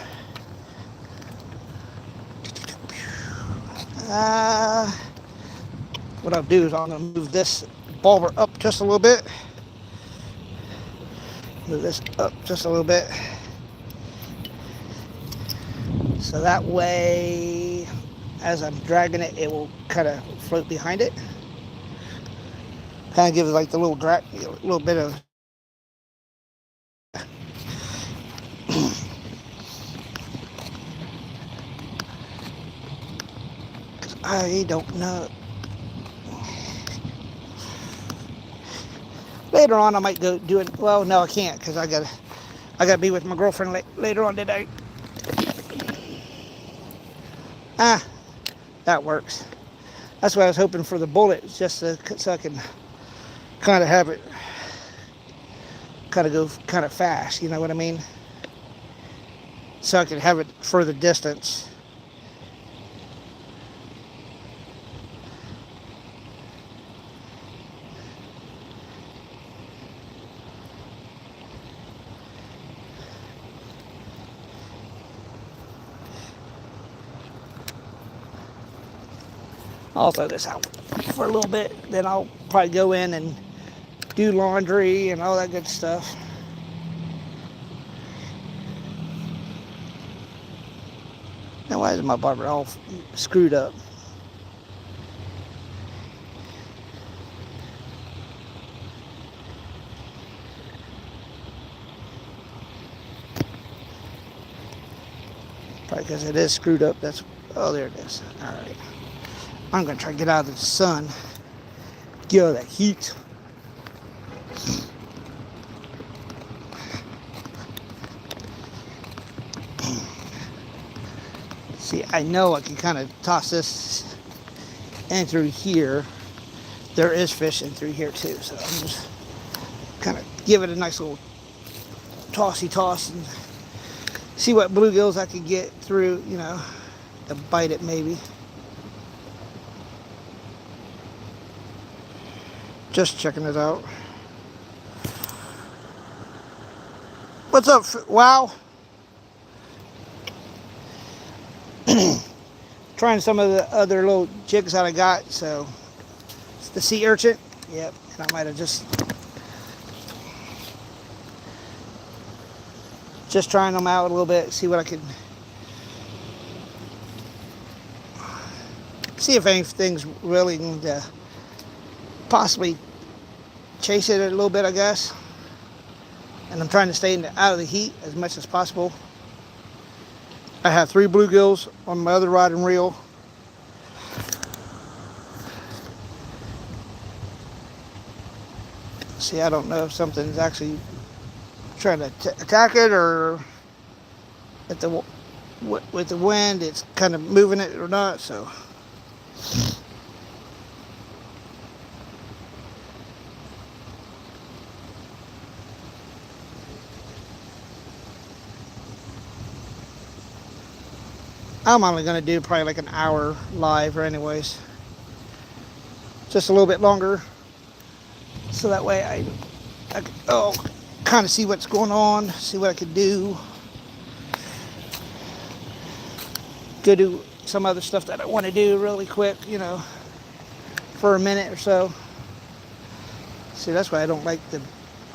What I'll do is I'm going to move this bobber up just a little bit. Move this up just a little bit. So that way, as I'm dragging it, it will kind of float behind it. Kind of give it like the little drag, a little bit of. I don't know. Later on, I might go do it. Well, no, I can't because I gotta be with my girlfriend later on today. That works. That's why I was hoping for the bullet, just so I can kind of have it kind of go kind of fast. You know what I mean? So I can have it further distance. I'll throw this out for a little bit, then I'll probably go in and do laundry and all that good stuff. Now why is my barber all screwed up? Probably because it is screwed up. Oh, there it is. All right. I'm going to try to get out of the sun, get out of that heat. See, I know I can kind of toss this in through here. There is fish in through here too, so I'm just kind of give it a nice little tossy toss and see what bluegills I can get through, you know, to bite it maybe. Just checking it out. What's up, wow? Trying some of the other little jigs that I got. So it's the sea urchin. Yep, and I might have just trying them out a little bit, see what I can see if anything's willing to possibly chase it a little bit, I guess. And I'm trying to stay out of the heat as much as possible. I have 3 bluegills on my other rod and reel. See, I don't know if something's actually trying to attack it, or at the with the wind, it's kind of moving it or not. So I'm only going to do probably like an hour live, or anyways, just a little bit longer, so that way I can, kind of see what's going on, see what I could do. Go do some other stuff that I want to do really quick, for a minute or so. See, that's why I don't like the.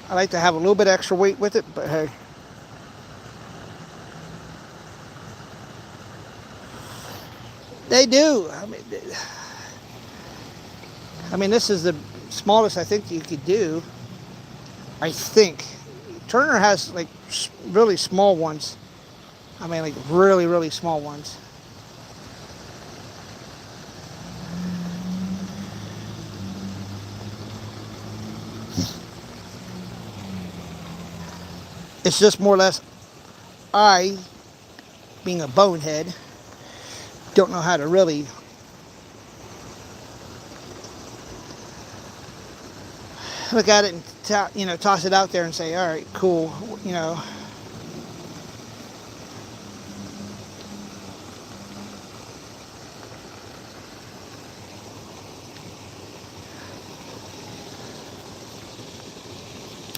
I like to have a little bit extra weight with it, but hey. They do. I mean, this is the smallest I think you could do. I think Turner has like really small ones. I mean, like really, really small ones. It's just more or less I, being a bonehead, don't know how to really look at it and toss it out there and say, all right, cool,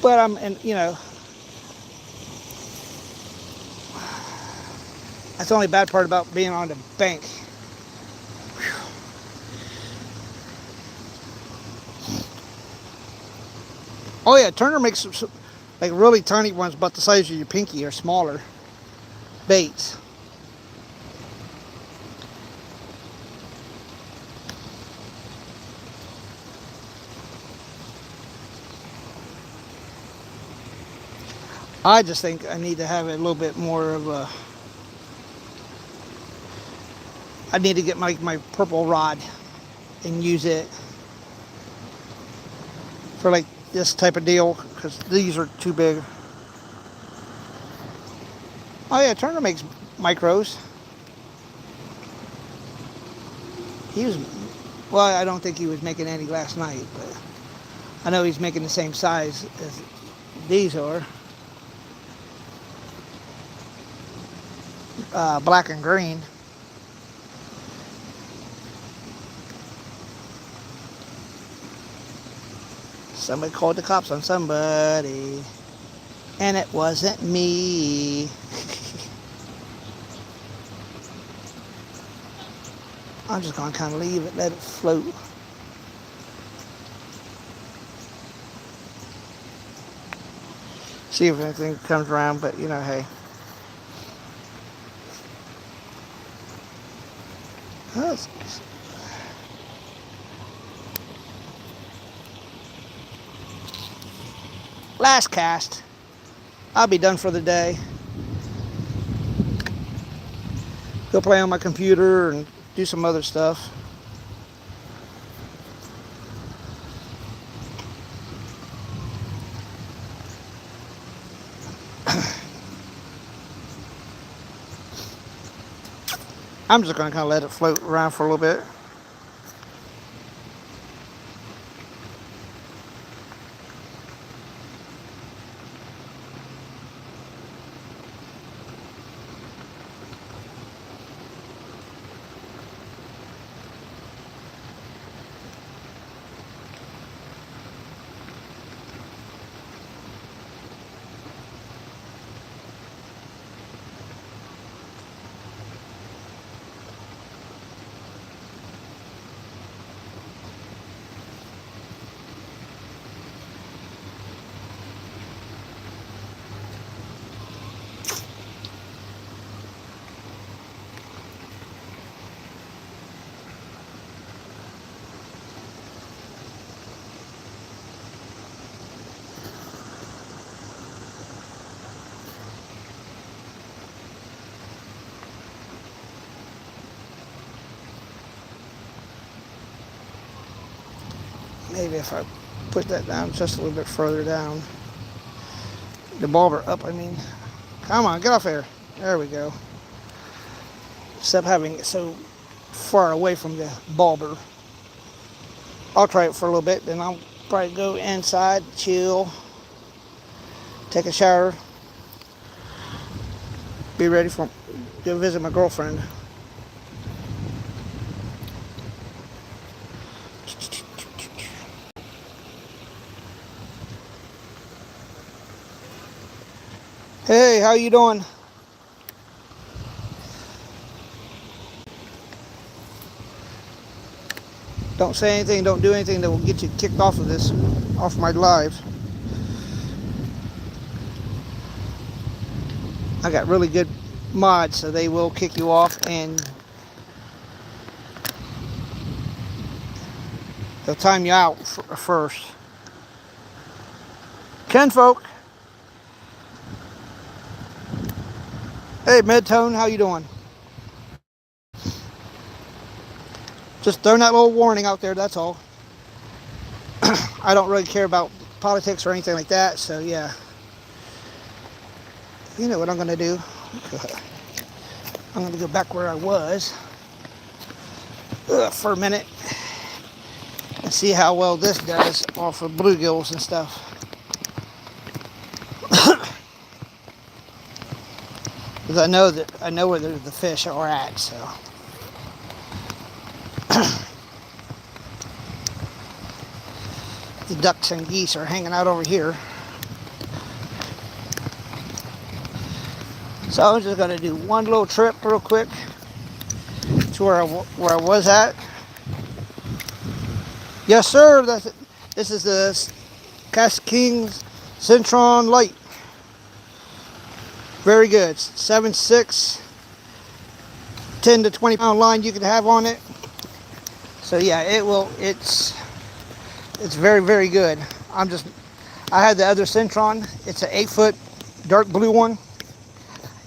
But and that's the only bad part about being on the bank. Oh yeah, Turner makes like really tiny ones, about the size of your pinky or smaller baits. I just think I need to have a little bit more of a. I need to get my purple rod and use it for like this type of deal, because these are too big. Oh yeah, Turner makes micros. He was, well, I don't think he was making any last night, but I know he's making the same size as these are. Black and green. Somebody called the cops on somebody, and it wasn't me. I'm just gonna kind of leave it, let it float. See if anything comes around, but hey. Last cast. I'll be done for the day. Go play on my computer and do some other stuff. I'm just going to kind of let it float around for a little bit. Maybe if I put that down just a little bit further down, The bobber up, I mean. Come on, get off there. There we go. Stop having it so far away from the bobber. I'll try it for a little bit, then I'll probably go inside, chill, take a shower, be ready for go visit my girlfriend. Hey, how you doing? Don't say anything, don't do anything that will get you kicked off of this, off my live. I got really good mods, so they will kick you off and they'll time you out first. Kinfolk. Hey, Midtone, how you doing? Just throwing that little warning out there, that's all. I don't really care about politics or anything like that, so yeah. You know what I'm gonna do. I'm gonna go back where I was for a minute and see how well this does off of bluegills and stuff. Because I know where the fish are at, so. The ducks and geese are hanging out over here. So I was just gonna do one little trip real quick to where I was at. Yes, sir. This is the King Centron Light. Very good. 7.6, 10 to 20 pound line you can have on it. So yeah, it's very, very good. I had the other Centron. It's an 8-foot dark blue one.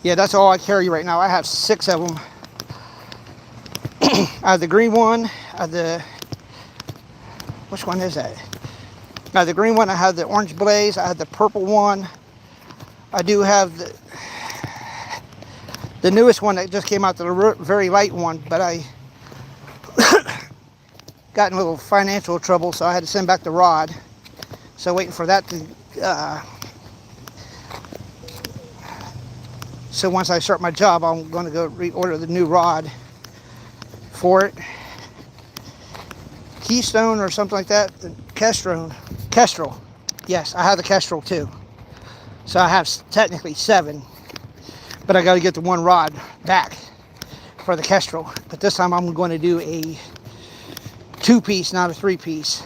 Yeah, that's all I carry right now. I have 6 of them. I have the green one. Which one is that? I have the green one. I have the orange blaze. I have the purple one. I do have the newest one that just came out, the very light one, but I got in a little financial trouble, so I had to send back the rod. So waiting for that to, so once I start my job, I'm going to go reorder the new rod for it. Keystone or something like that. Kestrel. Yes, I have the Kestrel too. So I have technically 7, but I got to get the one rod back for the Kestrel. But this time I'm going to do a 2-piece, not a 3-piece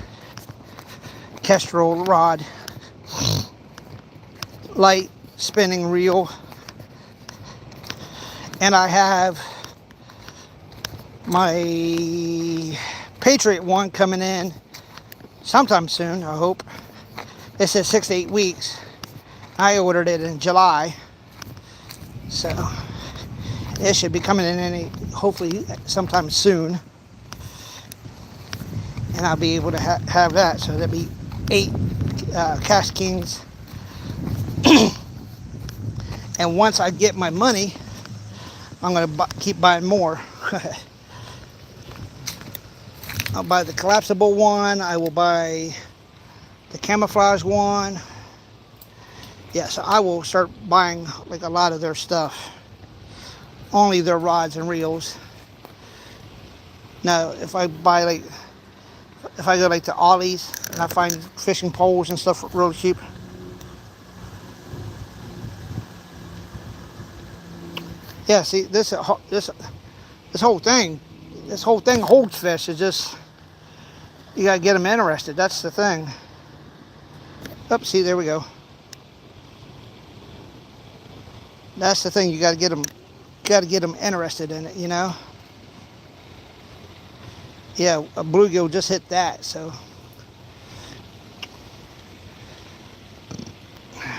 Kestrel rod. Light spinning reel. And I have my Patriot one coming in sometime soon, I hope. It says 6 to 8 weeks. I ordered it in July, so it should be coming in hopefully sometime soon, and I'll be able to have that. So there'll be 8 Cash Kings, and once I get my money, I'm gonna keep buying more. I'll buy the collapsible one. I will buy the camouflage one. Yeah, so I will start buying like a lot of their stuff. Only their rods and reels. Now, if I go like to Ollie's and I find fishing poles and stuff real cheap. Yeah, see, this whole thing holds fish. It's just, you gotta get them interested. That's the thing. Oh, see, there we go. That's the thing. You gotta get them interested in it, you know. Yeah, a bluegill just hit that, so.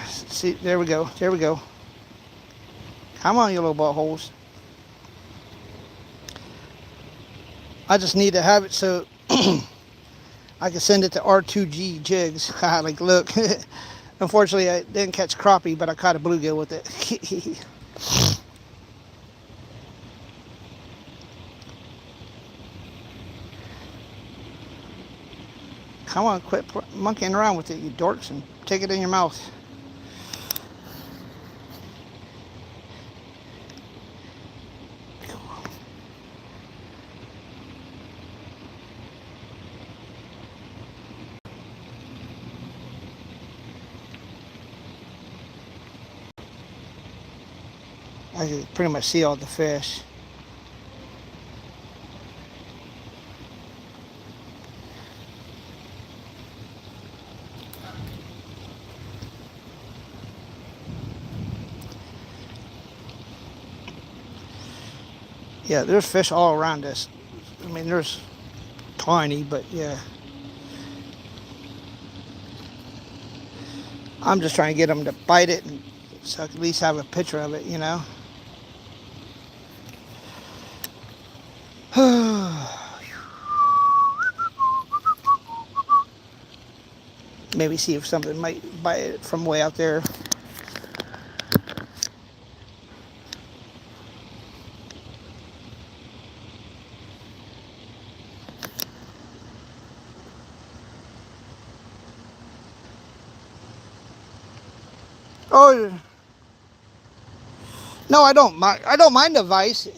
See, there we go. Come on, you little buttholes. I just need to have it so I can send it to R2G jigs. Like, look, Unfortunately, I didn't catch crappie, but I caught a bluegill with it. Come on, quit monkeying around with it, you dorks, and take it in your mouth. I can pretty much see all the fish. Yeah, there's fish all around us. I mean, there's tiny, but yeah. I'm just trying to get them to bite it, and so I can at least have a picture of it, you know. Maybe see if something might bite it from way out there. Oh, no, I don't mind. I don't mind the vice.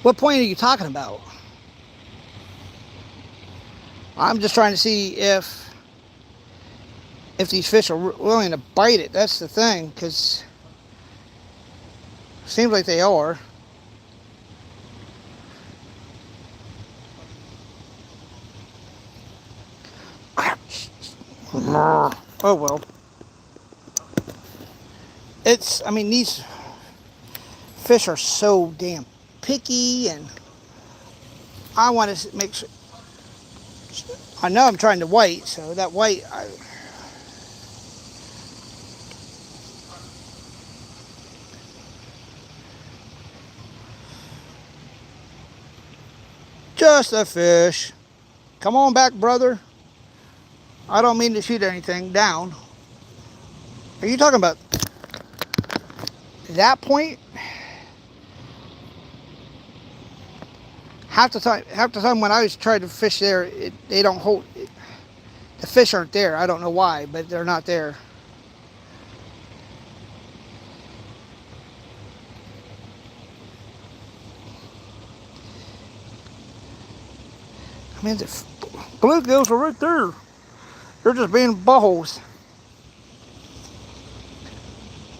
What point are you talking about? I'm just trying to see if these fish are willing to bite it. That's the thing, because it seems like they are. Oh well. I mean, these fish are so damn picky, and I want to make sure. I know I'm trying to white, so that white, just a fish. Come on back, brother. I don't mean to shoot anything down. Are you talking about that point? Half the time when I was trying to fish there, they don't hold. The fish aren't there. I don't know why, but they're not there. I mean, the bluegills are right there. They're just being buttholes.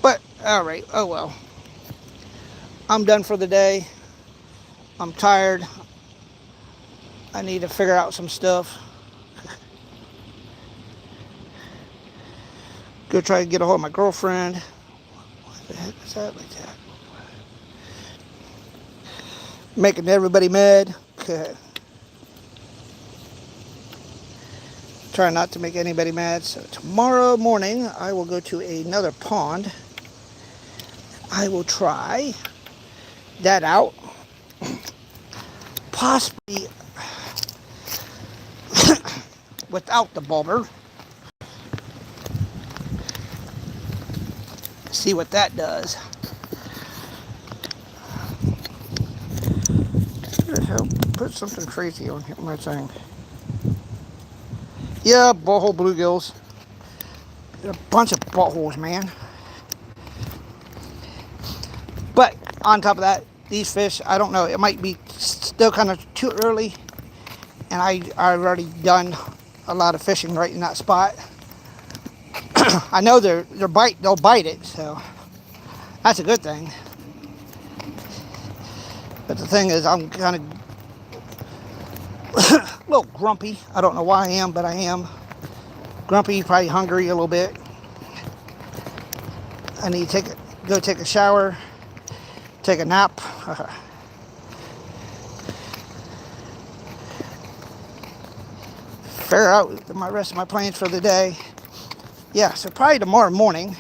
But, alright, oh well. I'm done for the day. I'm tired. I need to figure out some stuff. Go try to get a hold of my girlfriend. What the heck is that like that? Making everybody mad. Try not to make anybody mad. So tomorrow morning I will go to another pond. I will try that out. Possibly without the bobber. See what that does. Put something crazy on here, my thing. Yeah, butthole bluegills. They're a bunch of buttholes, man. But on top of that, these fish, I don't know, it might be still kind of too early, and I've already done a lot of fishing right in that spot. I know they'll bite it, so that's a good thing. But the thing is, I'm kind of a little grumpy. I don't know why I am, but I am grumpy, probably hungry a little bit. I need to go take a shower, take a nap. Figure out the rest of my plans for the day. Yeah, so probably tomorrow morning,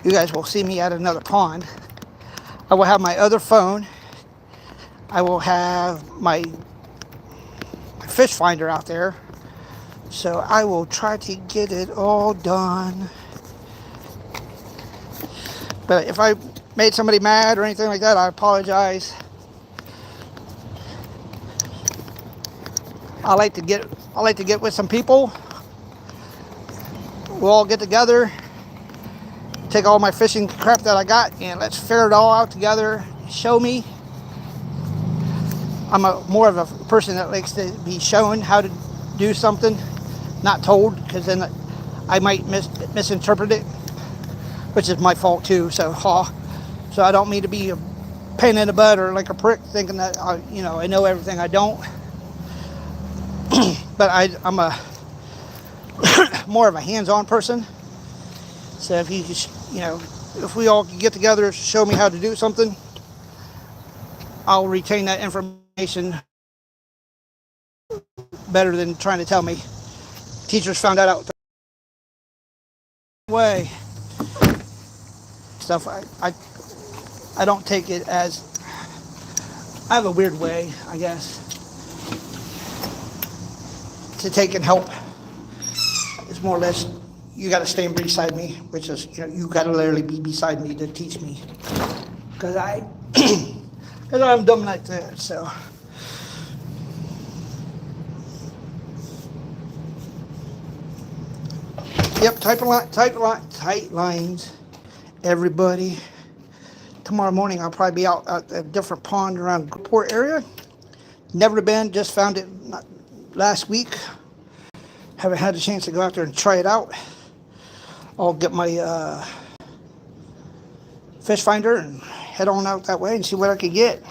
you guys will see me at another pond. I will have my other phone. I will have my fish finder out there. So I will try to get it all done. But if I made somebody mad or anything like that, I apologize. I like to get with some people. We'll all get together, take all my fishing crap that I got, and let's figure it all out together. Show me. I'm more of a person that likes to be shown how to do something, not told, because then I might misinterpret it, which is my fault too. So I don't mean to be a pain in the butt or like a prick, thinking that I know everything. I don't. But I'm a more of a hands-on person. So if if we all get together, show me how to do something, I'll retain that information better than trying to tell me. Teachers found that out the way. Stuff I don't take it as, I have a weird way, I guess, to take and help. It's more or less, you got to stand beside me, which is, you got to literally be beside me to teach me, because because I'm dumb like that. So yep, tight lines, everybody. Tomorrow morning I'll probably be out at a different pond around Port area. Never been, just found it last week. Haven't had a chance to go out there and try it out. I'll get my fish finder and head on out that way and see what I can get.